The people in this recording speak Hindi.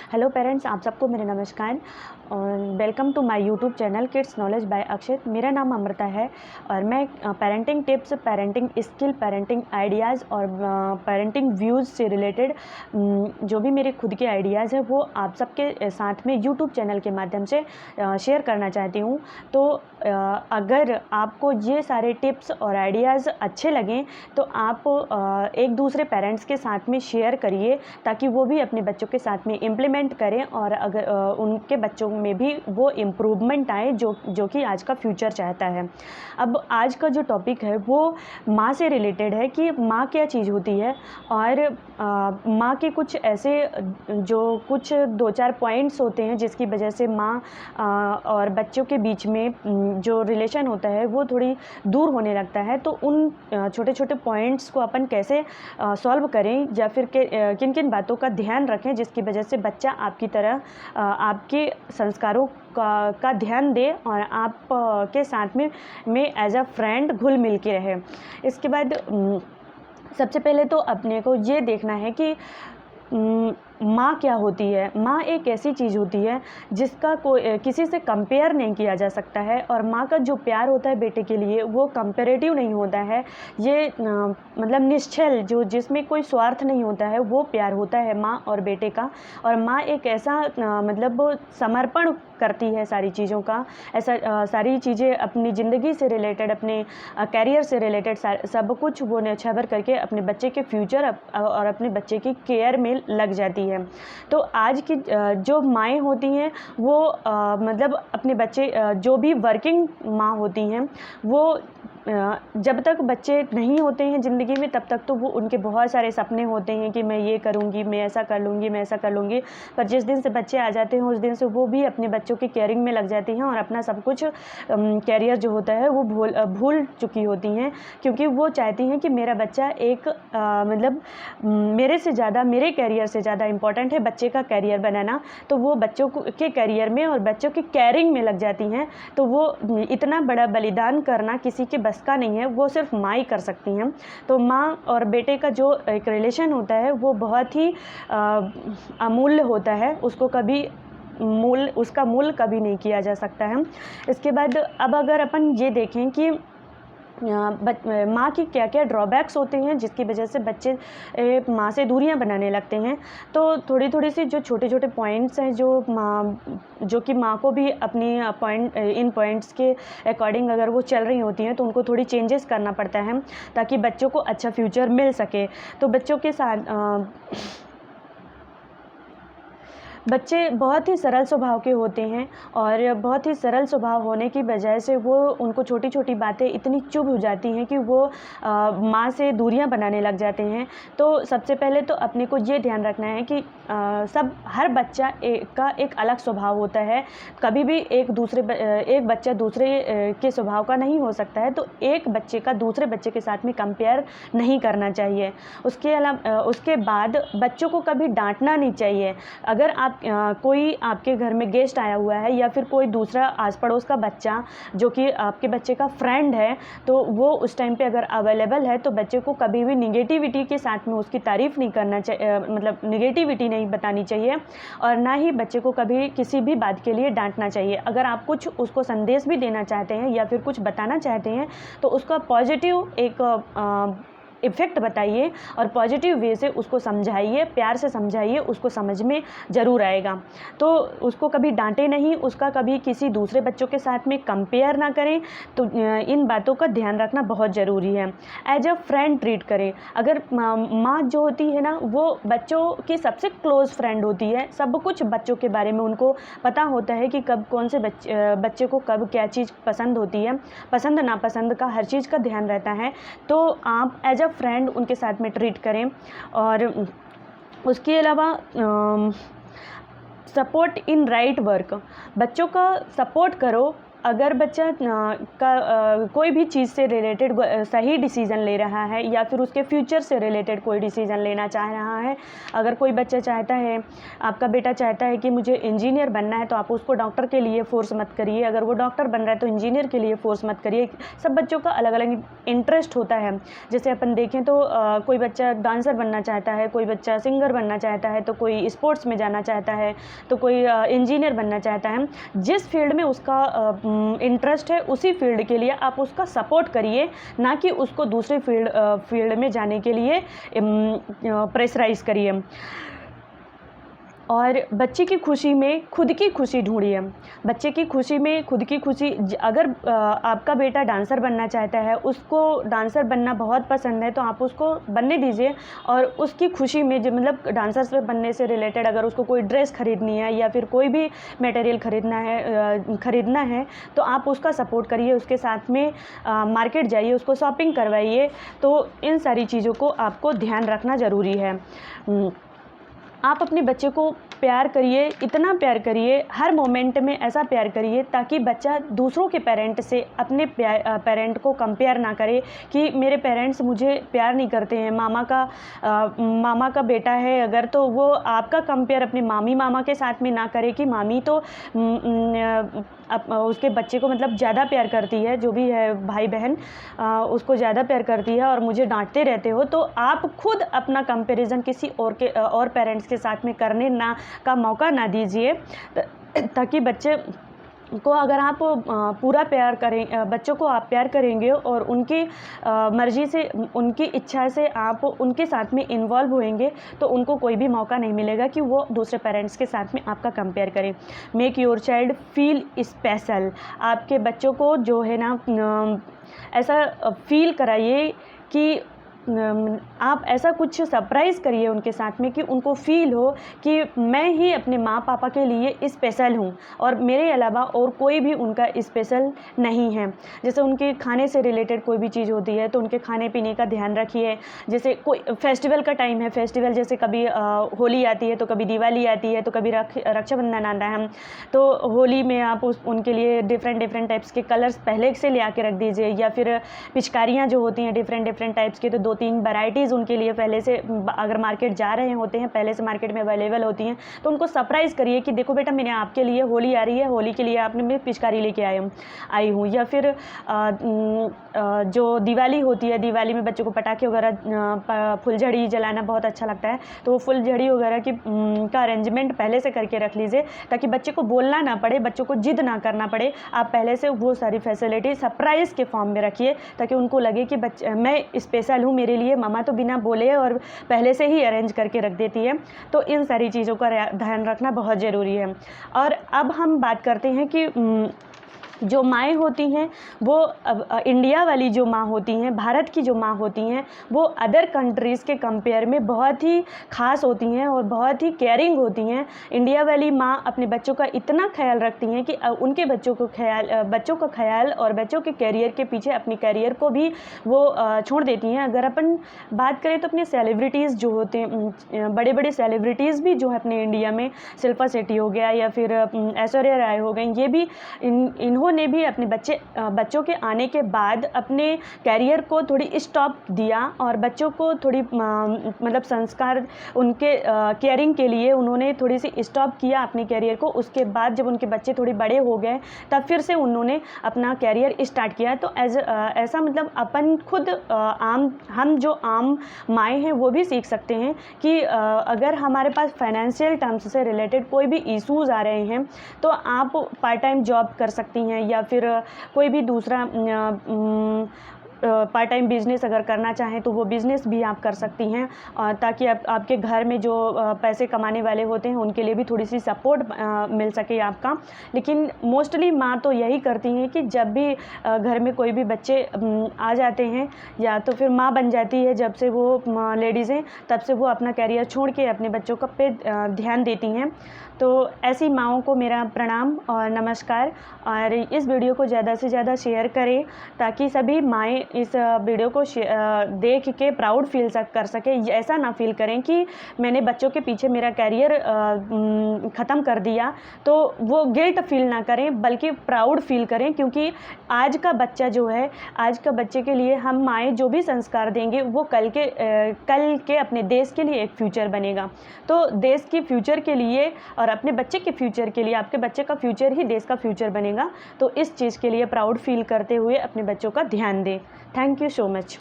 हेलो पेरेंट्स, आप सबको मेरे नमस्कार और welcome to my YouTube channel kids knowledge by Akshit. मेरा नाम अमृता है और मैं parenting tips, parenting skill, parenting ideas और पेरेंटिंग व्यूज़ से रिलेटेड जो भी मेरे खुद के आइडियाज़ हैं वो आप सबके साथ में यूट्यूब चैनल के माध्यम से शेयर करना चाहती हूँ। तो अगर आपको ये सारे टिप्स और आइडियाज़ अच्छे लगें तो आप एक दूसरे पेरेंट्स के साथ में शेयर करिए ताकि वो भी अपने बच्चों के साथ में इम्प्लीमेंट करें और अगर उनके बच्चों में भी वो इम्प्रूवमेंट आए जो कि आज का फ्यूचर चाहता है। अब आज का जो टॉपिक है वो माँ से रिलेटेड है कि माँ क्या चीज़ होती है और माँ के कुछ ऐसे जो कुछ 2-4 पॉइंट्स होते हैं जिसकी वजह से माँ और बच्चों के बीच में जो रिलेशन होता है वो थोड़ी दूर होने लगता है। तो उन छोटे छोटे पॉइंट्स को अपन कैसे सॉल्व करें या फिर किन किन बातों का ध्यान रखें जिसकी वजह से बच्चा आपकी तरह आपके संस्कारों का ध्यान दे और आप के साथ में एज अ फ्रेंड घुल मिल के रहे। इसके बाद सबसे पहले तो अपने को ये देखना है कि माँ क्या होती है। माँ एक ऐसी चीज़ होती है जिसका कोई किसी से कंपेयर नहीं किया जा सकता है और माँ का जो प्यार होता है बेटे के लिए वो कंपैरेटिव नहीं होता है। ये मतलब निश्चल जो जिसमें कोई स्वार्थ नहीं होता है वो प्यार होता है माँ और बेटे का। और माँ एक ऐसा मतलब समर्पण करती है सारी चीज़ों का, ऐसा सारी चीज़ें अपनी ज़िंदगी से रिलेटेड, अपने कैरियर से रिलेटेड सब कुछ वो न्यौछावर करके अपने बच्चे के फ्यूचर और अपने बच्चे की केयर में लग जाती है। तो आज की जो माएँ होती हैं वो मतलब अपने बच्चे जो भी वर्किंग माँ होती हैं वो जब तक बच्चे नहीं होते हैं ज़िंदगी में तब तक तो वो उनके बहुत सारे सपने होते हैं कि मैं ये करूँगी, मैं ऐसा कर लूँगी, मैं ऐसा कर लूँगी। पर जिस दिन से बच्चे आ जाते हैं उस दिन से वो भी अपने बच्चों की केयरिंग में लग जाती हैं और अपना सब कुछ कैरियर जो होता है वो भूल चुकी होती हैं, क्योंकि वो चाहती हैं कि मेरा बच्चा एक मतलब मेरे से ज़्यादा, मेरे कैरियर से ज़्यादा इम्पॉर्टेंट है बच्चे का कैरियर बनाना। तो वो बच्चों के कैरियर में और बच्चों की केयरिंग में लग जाती हैं। तो वो इतना बड़ा बलिदान करना किसी के बस का नहीं है, वो सिर्फ माँ ही कर सकती हैं। तो माँ और बेटे का जो एक रिलेशन होता है वो बहुत ही अमूल्य होता है, उसको कभी उसका मूल्य कभी नहीं किया जा सकता है। इसके बाद अब अगर अपन ये देखें कि माँ की क्या क्या ड्रॉबैक्स होते हैं जिसकी वजह से बच्चे माँ से दूरियां बनाने लगते हैं। तो थोड़ी थोड़ी सी जो छोटे छोटे पॉइंट्स हैं जो कि माँ को भी अपनी इन पॉइंट्स के अकॉर्डिंग अगर वो चल रही होती हैं तो उनको थोड़ी चेंजेस करना पड़ता है ताकि बच्चों को अच्छा फ्यूचर मिल सके। तो बच्चों के साथ बच्चे बहुत ही सरल स्वभाव के होते हैं और बहुत ही सरल स्वभाव होने की वजह से वो उनको छोटी छोटी बातें इतनी चुभ हो जाती हैं कि वो माँ से दूरियां बनाने लग जाते हैं। तो सबसे पहले तो अपने को ये ध्यान रखना है कि हर बच्चा का एक अलग स्वभाव होता है। कभी भी एक बच्चा दूसरे के स्वभाव का नहीं हो सकता है। तो एक बच्चे का दूसरे बच्चे के साथ में कंपेयर नहीं करना चाहिए। उसके अलावा उसके बाद बच्चों को कभी डांटना नहीं चाहिए। अगर कोई आपके घर में गेस्ट आया हुआ है या फिर कोई दूसरा आस पड़ोस का बच्चा जो कि आपके बच्चे का फ्रेंड है तो वो उस टाइम पे अगर अवेलेबल है तो बच्चे को कभी भी निगेटिविटी के साथ में उसकी तारीफ़ नहीं करना चाहिए, मतलब निगेटिविटी नहीं बतानी चाहिए और ना ही बच्चे को कभी किसी भी बात के लिए डांटना चाहिए। अगर आप कुछ उसको संदेश भी देना चाहते हैं या फिर कुछ बताना चाहते हैं तो उसका पॉजिटिव एक इफ़ेक्ट बताइए और पॉजिटिव वे से उसको समझाइए, प्यार से समझाइए, उसको समझ में ज़रूर आएगा। तो उसको कभी डांटे नहीं, उसका कभी किसी दूसरे बच्चों के साथ में कंपेयर ना करें। तो इन बातों का ध्यान रखना बहुत ज़रूरी है। एज अ फ्रेंड ट्रीट करें। अगर माँ जो होती है ना वो बच्चों की सबसे क्लोज़ फ्रेंड होती है। सब कुछ बच्चों के बारे में उनको पता होता है कि कब कौन से बच्चे को कब क्या चीज़ पसंद होती है, पसंद नापसंद का हर चीज़ का ध्यान रहता है। तो आप एज अ फ्रेंड उनके साथ में ट्रीट करें। और उसके अलावा सपोर्ट इन राइट वर्क, बच्चों का सपोर्ट करो अगर बच्चा कोई भी चीज़ से रिलेटेड सही डिसीज़न ले रहा है या फिर उसके फ्यूचर से रिलेटेड कोई डिसीज़न लेना चाह रहा है, अगर कोई बच्चा चाहता है, आपका बेटा चाहता है कि मुझे इंजीनियर बनना है, तो आप उसको डॉक्टर के लिए फ़ोर्स मत करिए। अगर वो डॉक्टर बन रहा है तो इंजीनियर के लिए फ़ोर्स मत करिए। सब बच्चों का अलग अलग इंटरेस्ट होता है। जैसे अपन देखें तो कोई बच्चा डांसर बनना चाहता है, कोई बच्चा सिंगर बनना चाहता है, तो कोई स्पोर्ट्स में जाना चाहता है, तो कोई इंजीनियर बनना चाहता है। जिस फील्ड में उसका इंटरेस्ट है उसी फील्ड के लिए आप उसका सपोर्ट करिए, ना कि उसको दूसरे फील्ड में जाने के लिए प्रेशराइज़ करिए। और बच्चे की खुशी में खुद की खुशी ढूंढिए। बच्चे की खुशी में खुद की खुशी, अगर आपका बेटा डांसर बनना चाहता है, उसको डांसर बनना बहुत पसंद है, तो आप उसको बनने दीजिए। और उसकी खुशी में जो मतलब डांसर से बनने से रिलेटेड अगर उसको कोई ड्रेस खरीदनी है या फिर कोई भी मटेरियल खरीदना है तो आप उसका सपोर्ट करिए, उसके साथ में मार्केट जाइए, उसको शॉपिंग करवाइए। तो इन सारी चीज़ों को आपको ध्यान रखना ज़रूरी है। आप अपने बच्चे को प्यार करिए, इतना प्यार करिए, हर मोमेंट में ऐसा प्यार करिए ताकि बच्चा दूसरों के पेरेंट से अपने पेरेंट को कंपेयर ना करे कि मेरे पेरेंट्स मुझे प्यार नहीं करते हैं। मामा का बेटा है अगर, तो वो आपका कंपेयर अपने मामी मामा के साथ में ना करे कि मामी तो उसके बच्चे को मतलब ज़्यादा प्यार करती है, जो भी है भाई बहन उसको ज़्यादा प्यार करती है और मुझे डांटते रहते हो। तो आप खुद अपना कंपैरिजन किसी और पेरेंट्स के साथ में करने का मौका ना दीजिए, ताकि बच्चे को अगर आप पूरा प्यार करें, बच्चों को आप प्यार करेंगे और उनकी मर्ज़ी से, उनकी इच्छा से आप उनके साथ में इन्वॉल्व होएंगे, तो उनको कोई भी मौका नहीं मिलेगा कि वो दूसरे पेरेंट्स के साथ में आपका कंपेयर करें। Make your child feel special. आपके बच्चों को जो है ना ऐसा फील कराइए कि आप ऐसा कुछ सरप्राइज़ करिए उनके साथ में कि उनको फ़ील हो कि मैं ही अपने माँ पापा के लिए स्पेशल हूँ और मेरे अलावा और कोई भी उनका स्पेशल नहीं है। जैसे उनके खाने से रिलेटेड कोई भी चीज़ होती है तो उनके खाने पीने का ध्यान रखिए। जैसे कोई फेस्टिवल का टाइम है, फेस्टिवल जैसे कभी होली आती है, तो कभी दिवाली आती है, तो कभी रक्षाबंधन आता है, तो होली में आप उनके लिए डिफरेंट टाइप्स के कलर्स पहले से ले आके रख दीजिए। या फिर पिचकारियाँ जो होती हैं डिफरेंट टाइप्स की, तो 2-3 वैरायटीज़ उनके लिए पहले से, अगर मार्केट जा रहे होते हैं पहले से मार्केट में अवेलेबल होती हैं, तो उनको सरप्राइज़ करिए कि देखो बेटा मैंने आपके लिए, होली आ रही है, होली के लिए आपने मैं पिचकारी लेके आई हूँ। या फिर जो दिवाली होती है, दिवाली में बच्चों को पटाखे वगैरह, फुलझड़ी जलाना बहुत अच्छा लगता है, तो वो फुलझड़ी वगैरह का अरेंजमेंट पहले से करके रख लीजिए ताकि बच्चे को बोलना ना पड़े, बच्चों को जिद ना करना पड़े। आप पहले से वो सारी फैसिलिटी सरप्राइज़ के फॉर्म में रखिए ताकि उनको लगे कि मैं स्पेशल हूँ, मेरे लिए मम्मा तो बिना बोले और पहले से ही अरेंज करके रख देती है। तो इन सारी चीज़ों का ध्यान रखना बहुत ज़रूरी है। और अब हम बात करते हैं कि जो माएँ होती हैं वो इंडिया वाली जो माँ होती हैं, भारत की जो माँ होती हैं, वो अदर कंट्रीज़ के कंपेयर में बहुत ही ख़ास होती हैं और बहुत ही केयरिंग होती हैं। इंडिया वाली माँ अपने बच्चों का इतना ख्याल रखती हैं कि उनके बच्चों का ख्याल और बच्चों के करियर के पीछे अपने करियर को भी वो छोड़ देती हैं। अगर अपन बात करें तो अपने सेलिब्रिटीज़ जो होते हैं, बड़े बड़े सेलिब्रिटीज़ भी जो है अपने इंडिया में, शिल्पा शेट्टी हो गया या फिर ऐश्वर्या राय हो गई, ये भी इन्होंने भी अपने बच्चों के आने के बाद अपने कैरियर को थोड़ी स्टॉप दिया और बच्चों को थोड़ी मतलब संस्कार, उनके केयरिंग के लिए उन्होंने थोड़ी सी स्टॉप किया अपने कैरियर को। उसके बाद जब उनके बच्चे थोड़े बड़े हो गए तब फिर से उन्होंने अपना कैरियर स्टार्ट किया। तो ऐसा मतलब अपन खुद हम जो आम माएँ हैं वो भी सीख सकते हैं कि अगर हमारे पास फाइनेंशियल टर्म्स से रिलेटेड कोई भी इश्यूज़ आ रहे हैं तो आप पार्ट टाइम जॉब कर सकती हैं या फिर कोई भी दूसरा पार्ट टाइम बिज़नेस अगर करना चाहें तो वो बिज़नेस भी आप कर सकती हैं, ताकि आपके घर में जो पैसे कमाने वाले होते हैं उनके लिए भी थोड़ी सी सपोर्ट मिल सके आपका। लेकिन मोस्टली माँ तो यही करती हैं कि जब भी घर में कोई भी बच्चे आ जाते हैं या तो फिर माँ बन जाती है जब से वो लेडीज़ें, तब से वो अपना कैरियर छोड़ के अपने बच्चों का पे ध्यान देती हैं। तो ऐसी माँओं को मेरा प्रणाम और नमस्कार। और इस वीडियो को ज़्यादा से ज़्यादा शेयर करें ताकि सभी माएँ इस वीडियो को देख के प्राउड फील कर सके, ऐसा ना फील करें कि मैंने बच्चों के पीछे मेरा कैरियर ख़त्म कर दिया, तो वो गिल्ट फील ना करें बल्कि प्राउड फील करें, क्योंकि आज का बच्चा जो है, आज का बच्चे के लिए हम माएँ जो भी संस्कार देंगे वो कल के अपने देश के लिए एक फ्यूचर बनेगा। तो देश की फ्यूचर के लिए और अपने बच्चे के फ्यूचर के लिए, आपके बच्चे का फ्यूचर ही देश का फ्यूचर बनेगा। तो इस चीज़ के लिए प्राउड फील करते हुए अपने बच्चों का ध्यान दें। Thank you so much.